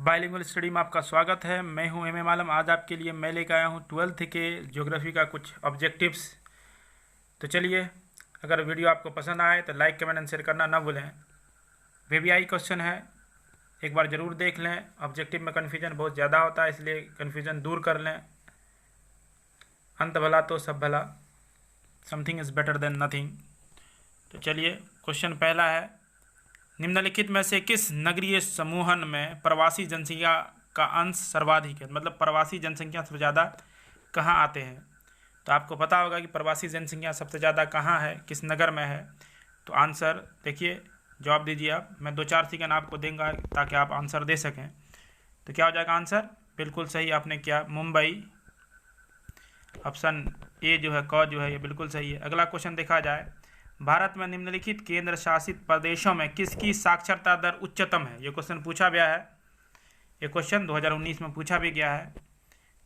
Bilingual study में आपका स्वागत है। मैं हूं एम आलम। आज आपके लिए मैं लेकर आया हूं 12th के ज्योग्राफी का कुछ ऑब्जेक्टिव्स। तो चलिए, अगर वीडियो आपको पसंद आए तो लाइक कमेंट एंड शेयर करना ना भूलें। वीवीआई क्वेश्चन है, एक बार ज़रूर देख लें। ऑब्जेक्टिव में कन्फ्यूजन बहुत ज़्यादा होता है, इसलिए कन्फ्यूजन दूर कर लें। अंत भला तो सब भला, something is better than nothing. तो चलिए, क्वेश्चन पहला है, निम्नलिखित में से किस नगरीय समूहन में प्रवासी जनसंख्या का अंश सर्वाधिक है? मतलब प्रवासी जनसंख्या सबसे ज़्यादा कहाँ आते हैं? तो आपको पता होगा कि प्रवासी जनसंख्या सबसे ज़्यादा कहाँ है, किस नगर में है। तो आंसर देखिए, जवाब दीजिए आप। मैं 2-4 सेकंड आपको देंगे ताकि आप आंसर दे सकें। तो क्या हो जाएगा आंसर? बिल्कुल सही आपने किया, मुंबई। ऑप्शन ए जो है, क जो है, ये बिल्कुल सही है। अगला क्वेश्चन देखा जाए, भारत में निम्नलिखित केंद्र शासित प्रदेशों में किसकी साक्षरता दर उच्चतम है? ये क्वेश्चन पूछा गया है, ये क्वेश्चन 2019 में पूछा भी गया है।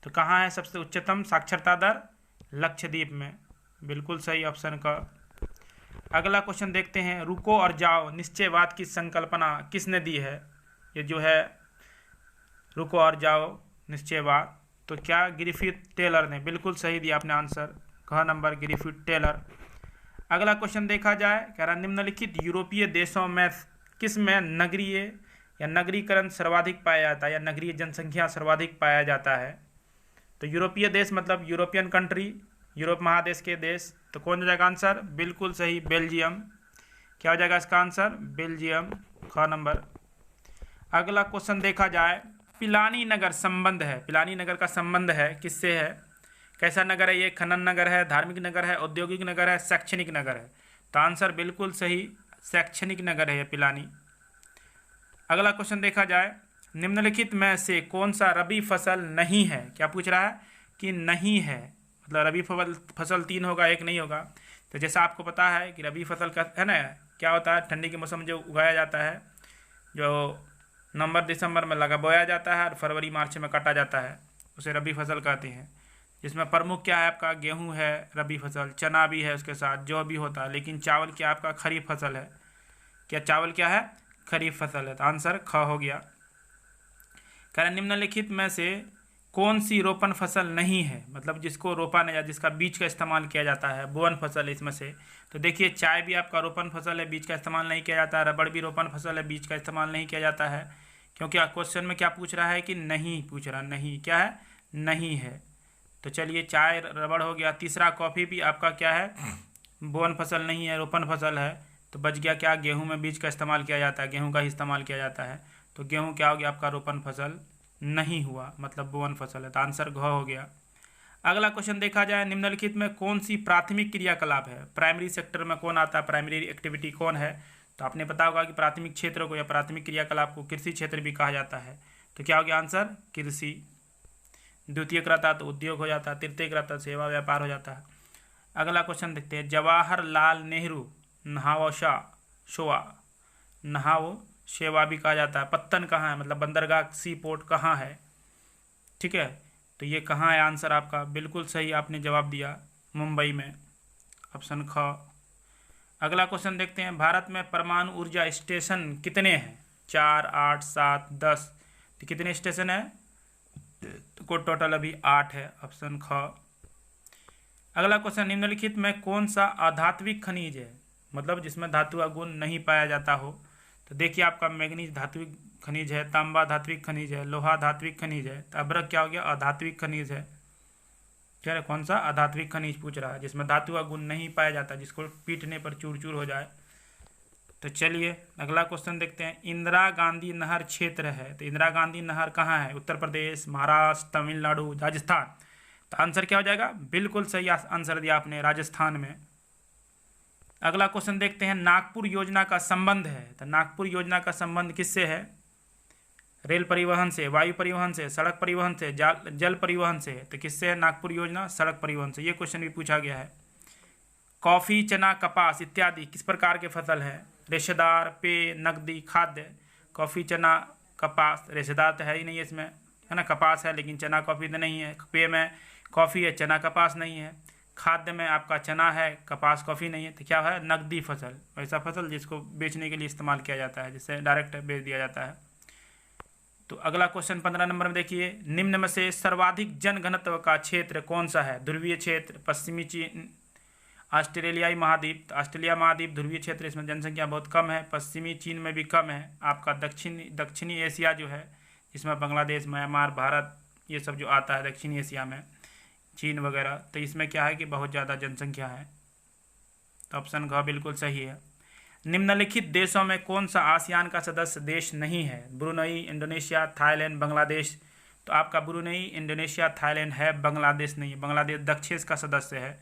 तो कहाँ है सबसे उच्चतम साक्षरता दर? लक्षद्वीप में, बिल्कुल सही, ऑप्शन का। अगला क्वेश्चन देखते हैं, रुको और जाओ निश्चयवाद की संकल्पना किसने दी है? ये जो है रुको और जाओ निश्चयवाद, तो क्या ग्रिफिथ टेलर ने? बिल्कुल सही दिया आपने आंसर, ख नंबर, ग्रिफिथ टेलर। अगला क्वेश्चन देखा जाए, कह रहा निम्नलिखित यूरोपीय देशों में किस में नगरीय या नगरीकरण सर्वाधिक पाया जाता है या नगरीय जनसंख्या सर्वाधिक पाया जाता है? तो यूरोपीय देश मतलब यूरोपियन कंट्री, यूरोप महादेश के देश। तो कौन हो जाएगा आंसर? बिल्कुल सही, बेल्जियम। क्या हो जाएगा इसका आंसर? बेल्जियम, ख नंबर। अगला क्वेश्चन देखा जाए, पिलानी नगर संबंध है, पिलानी नगर का संबंध है किससे है? कैसा नगर है ये? खनन नगर है, धार्मिक नगर है, औद्योगिक नगर है, शैक्षणिक नगर है? तो आंसर बिल्कुल सही, शैक्षणिक नगर है ये पिलानी। अगला क्वेश्चन देखा जाए, निम्नलिखित में से कौन सा रबी फसल नहीं है? क्या पूछ रहा है कि नहीं है, मतलब रबी फसल 3 होगा, एक नहीं होगा। तो जैसा आपको पता है कि रबी फसल का है ना, क्या होता है, ठंडी के मौसम में जो उगाया जाता है, जो नवंबर दिसंबर में बोया जाता है और फरवरी मार्च में काटा जाता है, उसे रबी फसल कहते हैं। जिसमें प्रमुख क्या है आपका? गेहूं है रबी फसल, चना भी है उसके साथ, जौ भी होता है, लेकिन चावल क्या आपका खरीफ फसल है। क्या चावल क्या है? खरीफ फसल है। तो आंसर ख हो गया। कह रहे निम्नलिखित में से कौन सी रोपण फसल नहीं है? मतलब जिसको रोपा नहीं या जिसका बीज का इस्तेमाल किया जाता है, बोवन फसल है इसमें से। तो देखिए, चाय भी आपका रोपण फसल है, बीज का इस्तेमाल नहीं किया जाता है। रबड़ भी रोपण फसल है, बीज का इस्तेमाल नहीं किया जाता है। क्योंकि क्वेश्चन में क्या पूछ रहा है कि नहीं पूछ रहा, नहीं क्या है? नहीं है। तो चलिए, चाय रबड़ हो गया। तीसरा, कॉफ़ी भी आपका क्या है? बोवन फसल नहीं है, रोपण फसल है। तो बच गया क्या? गेहूं में बीज का इस्तेमाल किया जाता है, गेहूं का ही इस्तेमाल किया जाता है। तो गेहूं क्या हो गया आपका? रोपण फसल नहीं हुआ, मतलब बोवन फसल है। तो आंसर घ हो गया। अगला क्वेश्चन देखा जाए, निम्नलिखित में कौन सी प्राथमिक क्रियाकलाप है? प्राइमरी सेक्टर में कौन आता है? प्राइमरी एक्टिविटी कौन है? तो आपने पता होगा कि प्राथमिक क्षेत्र को या प्राथमिक क्रियाकलाप को कृषि क्षेत्र भी कहा जाता है। तो क्या हो गया आंसर? कृषि। द्वितीयक रहता तो उद्योग हो जाता है, तृतीयक रहता सेवा व्यापार हो जाता है। अगला क्वेश्चन देखते हैं, जवाहरलाल नेहरू नहावशा शोआ, नहावो शेवा भी कहा जाता है, पत्तन कहाँ है? मतलब बंदरगाह, सी पोर्ट कहाँ है? ठीक है, तो ये कहाँ है आंसर आपका? बिल्कुल सही आपने जवाब दिया, मुंबई में, ऑप्शन ख। अगला क्वेश्चन देखते हैं, भारत में परमाणु ऊर्जा स्टेशन कितने हैं? 4, 8, 7, 10। तो कितने स्टेशन है? तो को टोटल अभी 8 है, ऑप्शन ख। अगला क्वेश्चन, निम्नलिखित में कौन सा अधात्विक खनिज है? मतलब जिसमें धातु का गुण नहीं पाया जाता हो। तो देखिए, आपका मैग्नीज धात्विक खनिज है, तांबा धात्विक खनिज है, लोहा धात्विक खनिज है। तो अभ्रक क्या हो गया? अधात्विक खनिज है। क्या है? कौन सा? अधात्विक खनिज पूछ रहा है, जिसमें धातु का गुण नहीं पाया जाता, जिसको पीटने पर चूर चूर हो जाए। तो चलिए, अगला क्वेश्चन देखते हैं, इंदिरा गांधी नहर क्षेत्र है। तो इंदिरा गांधी नहर कहाँ है? उत्तर प्रदेश, महाराष्ट्र, तमिलनाडु, राजस्थान? तो आंसर क्या हो जाएगा? बिल्कुल सही आंसर दिया आपने, राजस्थान में। अगला क्वेश्चन देखते हैं, नागपुर योजना का संबंध है। तो नागपुर योजना का संबंध किससे है? रेल परिवहन से, वायु परिवहन से, सड़क परिवहन से, जल परिवहन से? तो किससे है नागपुर योजना? सड़क परिवहन से। ये क्वेश्चन भी पूछा गया है। कॉफ़ी, चना, कपास इत्यादि किस प्रकार के फसल है? रेशेदार, पेय, नकदी, खाद्य? कॉफ़ी, चना, कपास, रेशेदार तो है ही नहीं इसमें, है ना, कपास है, लेकिन चना कॉफ़ी तो नहीं है। पेय में कॉफ़ी है, चना कपास नहीं है। खाद्य में आपका चना है, कपास कॉफ़ी नहीं है। तो क्या है? नकदी फसल, वैसा फसल जिसको बेचने के लिए इस्तेमाल किया जाता है, जिससे डायरेक्ट बेच दिया जाता है। तो अगला क्वेश्चन 15 नंबर में देखिए, निम्न में से सर्वाधिक जनघनत्व का क्षेत्र कौन सा है? ध्रुवीय क्षेत्र, पश्चिमी चीन, ऑस्ट्रेलियाई महाद्वीप। तो ऑस्ट्रेलिया महाद्वीप ध्रुवीय क्षेत्र, इसमें जनसंख्या बहुत कम है। पश्चिमी चीन में भी कम है। आपका दक्षिणी एशिया जो है, इसमें बांग्लादेश, म्यांमार, भारत, ये सब जो आता है दक्षिणी एशिया में, चीन वगैरह, तो इसमें क्या है कि बहुत ज़्यादा जनसंख्या है। तो ऑप्शन घ बिल्कुल सही है। निम्नलिखित देशों में कौन सा आसियान का सदस्य देश नहीं है? Brunei, Indonesia, Thailand, Bangladesh. तो आपका ब्रुनई, इंडोनेशिया, थाईलैंड है, बांग्लादेश नहीं है। बांग्लादेश दक्षिण का सदस्य है,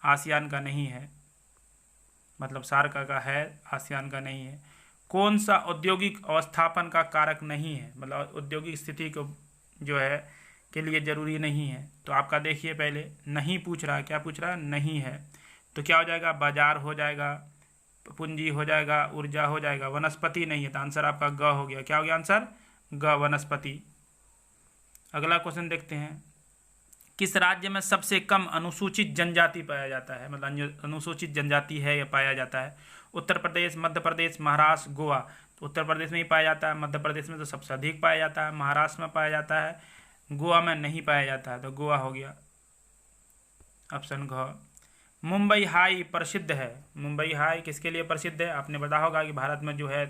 आसियान का नहीं है, मतलब सार्क का है, आसियान का नहीं है। कौन सा औद्योगिक अवस्थापन का कारक नहीं है, मतलब औद्योगिक स्थिति को जो है के लिए जरूरी नहीं है? तो आपका देखिए पहले नहीं पूछ रहा है, क्या पूछ रहा है? नहीं है। तो क्या हो जाएगा? बाजार हो जाएगा, पूंजी हो जाएगा, ऊर्जा हो जाएगा, वनस्पति नहीं है। तो आंसर आपका ग हो गया। क्या हो गया आंसर? ग, वनस्पति। अगला क्वेश्चन देखते हैं, किस राज्य में सबसे कम अनुसूचित जनजाति पाया जाता है, मतलब अनुसूचित जनजाति है या पाया जाता है? उत्तर प्रदेश, मध्य प्रदेश, महाराष्ट्र, गोवा। तो उत्तर प्रदेश में ही पाया जाता है, मध्य प्रदेश में तो सबसे अधिक पाया जाता है, महाराष्ट्र में पाया जाता है, गोवा में नहीं पाया जाता है। तो गोवा हो गया ऑप्शन घ। मुंबई हाई प्रसिद्ध है। मुंबई हाई किसके लिए प्रसिद्ध है? आपने बताया होगा कि भारत में जो है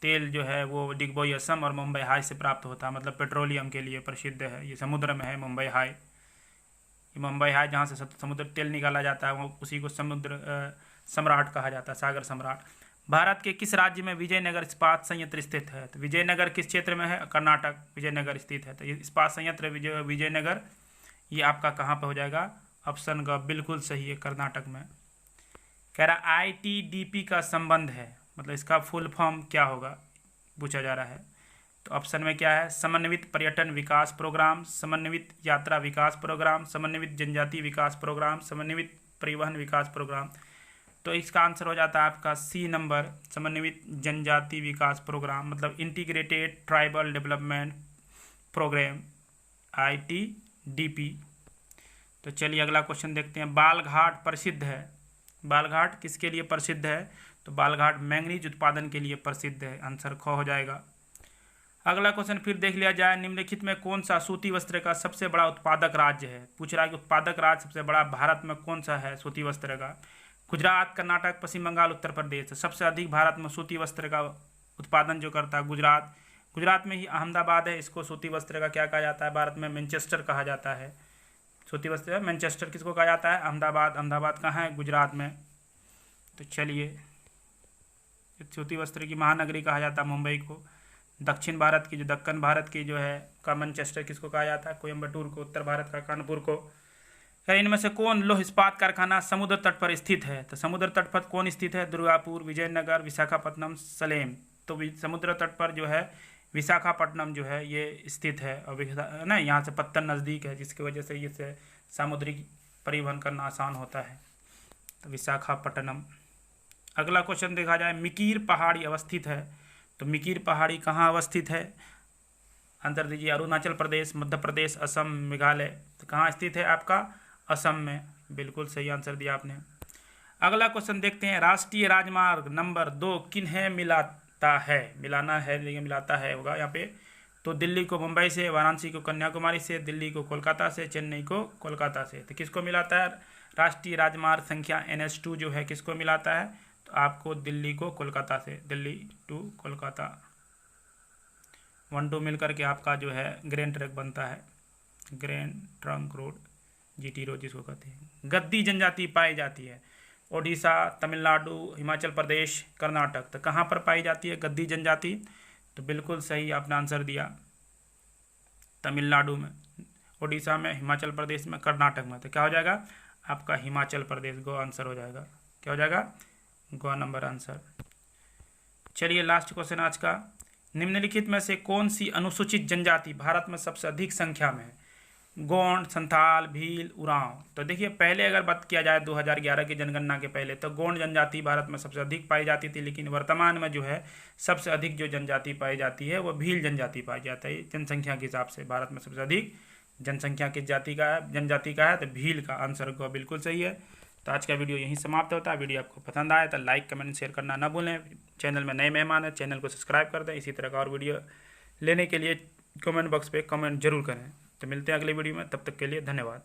तेल जो है वो डिगबोई असम और मुंबई हाई से प्राप्त होता है, मतलब पेट्रोलियम के लिए प्रसिद्ध है। ये समुद्र में है मुंबई हाई। ये मुंबई हाई जहाँ से समुद्र तेल निकाला जाता है वो उसी को समुद्र सम्राट कहा जाता है, सागर सम्राट। भारत के किस राज्य में विजयनगर इस्पात संयंत्र स्थित है? तो विजयनगर किस क्षेत्र में है? कर्नाटक, विजयनगर स्थित है। तो ये इस्पात संयंत्र विजयनगर, ये आपका कहाँ पर हो जाएगा? ऑप्शन ग बिल्कुल सही है, कर्नाटक में। कह रहा ITDP का संबंध है, मतलब इसका फुल फॉर्म क्या होगा पूछा जा रहा है। तो ऑप्शन में क्या है? समन्वित पर्यटन विकास प्रोग्राम, समन्वित यात्रा विकास प्रोग्राम, समन्वित जनजाति विकास प्रोग्राम, समन्वित परिवहन विकास प्रोग्राम। तो इसका आंसर हो जाता है आपका सी नंबर, समन्वित जनजाति विकास प्रोग्राम, मतलब integrated tribal development programme, ITDP। तो चलिए अगला क्वेश्चन देखते हैं, बालघाट प्रसिद्ध है। बालघाट किसके लिए प्रसिद्ध है? तो बालघाट मैंगनीज उत्पादन के लिए प्रसिद्ध है। आंसर ख हो जाएगा। अगला क्वेश्चन फिर देख लिया जाए, निम्नलिखित में कौन सा सूती वस्त्र का सबसे बड़ा उत्पादक राज्य है? पूछ रहा है कि उत्पादक राज्य सबसे बड़ा भारत में कौन सा है सूती वस्त्र का? गुजरात, कर्नाटक, पश्चिम बंगाल, उत्तर प्रदेश। सबसे अधिक भारत में सूती वस्त्र का उत्पादन जो करता है गुजरात। गुजरात में ही अहमदाबाद है, इसको सूती वस्त्र का क्या कहा जाता है? भारत में मैनचेस्टर कहा जाता है। सूती वस्त्र मैनचेस्टर किसको कहा जाता है? अहमदाबाद। अहमदाबाद कहाँ है? गुजरात में। तो चलिए, सूती वस्त्र की महानगरी कहा जाता है मुंबई को। दक्षिण भारत की जो दक्कन भारत की जो है का मैनचेस्टर किसको कहा जाता है? कोयम्बटूर को। उत्तर भारत का कानपुर को। इनमें से कौन लौह इस्पात कारखाना समुद्र तट पर स्थित है? तो समुद्र तट पर कौन स्थित है? दुर्गापुर, विजयनगर, विशाखापट्टनम, सलेम। तो समुद्र तट पर जो है विशाखापट्टनम जो है ये स्थित है, और ना यहाँ से पत्तन नज़दीक है, जिसकी वजह से इससे सामुद्रिक परिवहन करना आसान होता है। तो विशाखापट्टनम। अगला क्वेश्चन देखा जाए, मिकीर पहाड़ी अवस्थित है। तो मिकीर पहाड़ी कहाँ अवस्थित है? आंसर दीजिए, अरुणाचल प्रदेश, मध्य प्रदेश, असम, मेघालय। तो कहाँ स्थित है आपका? असम में। बिल्कुल सही आंसर दिया आपने। अगला क्वेश्चन देखते हैं, राष्ट्रीय राजमार्ग नंबर 2 किन्हें मिलाता है? मिलाना है लेकिन मिलाता है होगा यहाँ पे। तो दिल्ली को मुंबई से, वाराणसी को कन्याकुमारी से, दिल्ली को कोलकाता से, चेन्नई को कोलकाता से। तो किसको मिलाता है? राष्ट्रीय राजमार्ग संख्या NH2 जो है किसको मिलाता है? तो आपको दिल्ली को कोलकाता से, दिल्ली टू कोलकाता 1-2 मिलकर के आपका जो है ग्रैंड ट्रैक बनता है, grand trunk road, GT road जिसको कहते हैं। गद्दी जनजाति पाई जाती है ओडिशा, तमिलनाडु, हिमाचल प्रदेश, कर्नाटक। तो कहाँ पर पाई जाती है गद्दी जनजाति? तो बिल्कुल सही आपने आंसर दिया, तमिलनाडु में, ओडिशा में, हिमाचल प्रदेश में, कर्नाटक में। तो क्या हो जाएगा आपका? हिमाचल प्रदेश। गो आंसर हो जाएगा। क्या हो जाएगा? गो नंबर आंसर। चलिए लास्ट क्वेश्चन आज का, निम्नलिखित में से कौन सी अनुसूचित जनजाति भारत में सबसे अधिक संख्या में है? गोंड, संथाल, भील, उरांव। तो देखिए पहले अगर बात किया जाए 2011 की जनगणना के पहले, तो गोंड जनजाति भारत में सबसे अधिक पाई जाती थी, लेकिन वर्तमान में जो है सबसे अधिक जो जनजाति पाई जाती है वो भील जनजाति पाई जाती है। जनसंख्या के हिसाब से भारत में सबसे अधिक जनसंख्या किस जाति का है? जनजाति का है, तो भील का। आंसर को बिल्कुल सही है। तो आज का वीडियो यहीं समाप्त होता है। वीडियो आपको पसंद आया तो लाइक, कमेंट, शेयर करना ना भूलें। चैनल में नए मेहमान हैं, चैनल को सब्सक्राइब कर दें। इसी तरह का और वीडियो लेने के लिए कमेंट बॉक्स पे कमेंट जरूर करें। तो मिलते हैं अगली वीडियो में, तब तक के लिए धन्यवाद।